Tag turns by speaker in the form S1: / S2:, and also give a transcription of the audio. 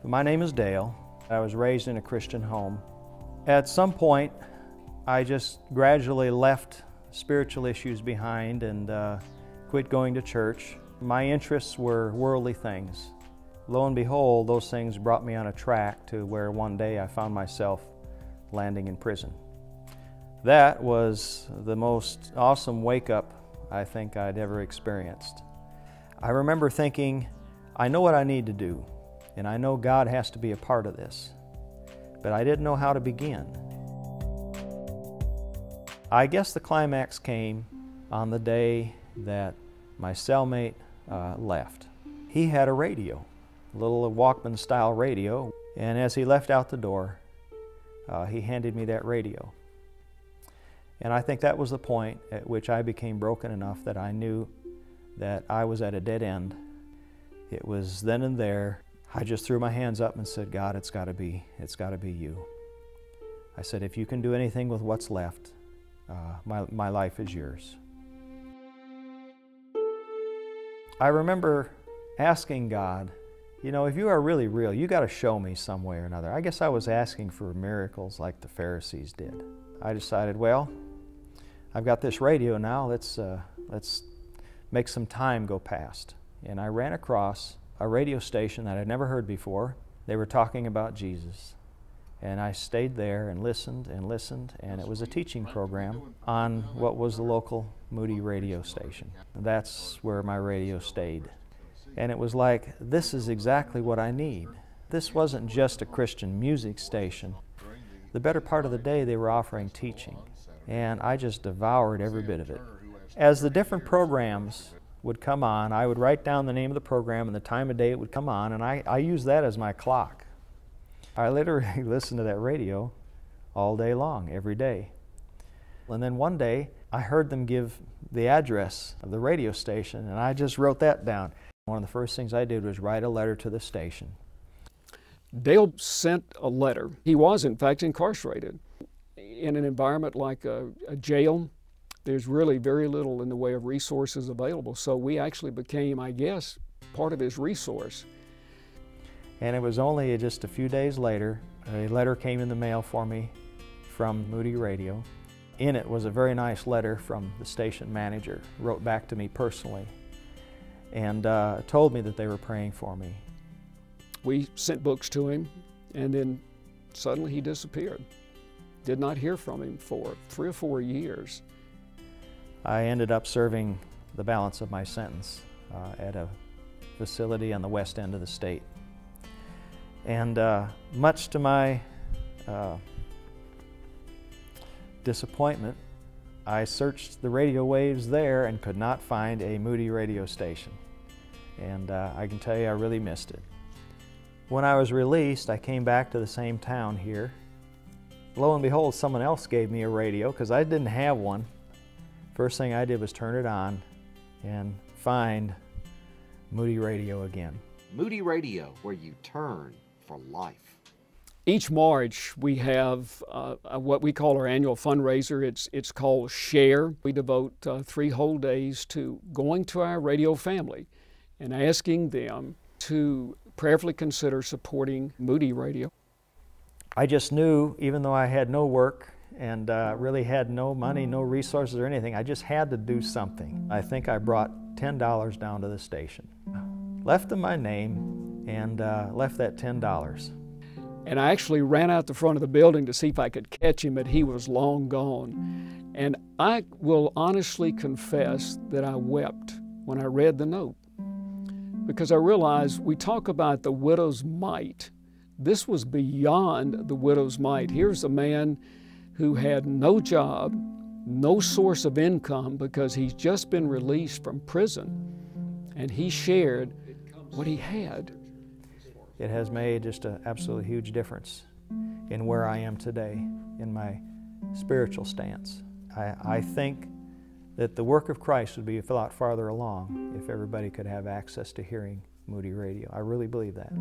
S1: My name is Dale. I was raised in a Christian home. At some point, I just gradually left spiritual issues behind and quit going to church. My interests were worldly things. Lo and behold, those things brought me on a track to where one day I found myself landing in prison. That was the most awesome wake-up I think I'd ever experienced. I remember thinking, I know what I need to do, and I know God has to be a part of this, but I didn't know how to begin. I guess the climax came on the day that my cellmate left. He had a radio, a little Walkman-style radio, and as he left out the door, he handed me that radio. And I think that was the point at which I became broken enough that I knew that I was at a dead end. It was then and there, I just threw my hands up and said, God, it's got to be you. I said, if you can do anything with what's left, my life is yours. I remember asking God, you know, if you are really real, you got to show me some way or another. I guess I was asking for miracles like the Pharisees did. I decided, well, I've got this radio now, let's make some time go past. And I ran across a radio station that I'd never heard before. They were talking about Jesus. And I stayed there and listened, and it was a teaching program on what was the local Moody radio station. That's where my radio stayed. And it was like, this is exactly what I need. This wasn't just a Christian music station. The better part of the day they were offering teaching, and I just devoured every bit of it. As the different programs would come on, I would write down the name of the program and the time of day it would come on, and I used that as my clock. I literally listened to that radio all day long, every day. And then one day, I heard them give the address of the radio station, and I just wrote that down. One of the first things I did was write a letter to the station.
S2: Dale sent a letter. He was, in fact, incarcerated. In an environment like a jail, there's really very little in the way of resources available. So we actually became, I guess, part of his resource.
S1: And it was only just a few days later, a letter came in the mail for me from Moody Radio. In it was a very nice letter from the station manager, wrote back to me personally, and told me that they were praying for me.
S2: We sent books to him, and then suddenly he disappeared. Did not hear from him for 3 or 4 years.
S1: I ended up serving the balance of my sentence at a facility on the west end of the state. And much to my disappointment, I searched the radio waves there and could not find a Moody radio station. And I can tell you I really missed it. When I was released, I came back to the same town here. Lo and behold, someone else gave me a radio because I didn't have one. First thing I did was turn it on and find Moody Radio again.
S3: Moody Radio, where you turn for life.
S2: Each March we have what we call our annual fundraiser. It's called Share. We devote 3 whole days to going to our radio family and asking them to prayerfully consider supporting Moody Radio.
S1: I just knew, even though I had no work and really had no money, no resources or anything, I just had to do something. I think I brought $10 down to the station. Left them my name and left that $10.
S2: And I actually ran out the front of the building to see if I could catch him, but he was long gone. And I will honestly confess that I wept when I read the note, because I realized we talk about the widow's mite. This was beyond the widow's mite. Here's a man who had no job, no source of income because he's just been released from prison, and he shared what he had.
S1: It has made just an absolutely huge difference in where I am today, in my spiritual stance. I think that the work of Christ would be a lot farther along if everybody could have access to hearing Moody Radio. I really believe that.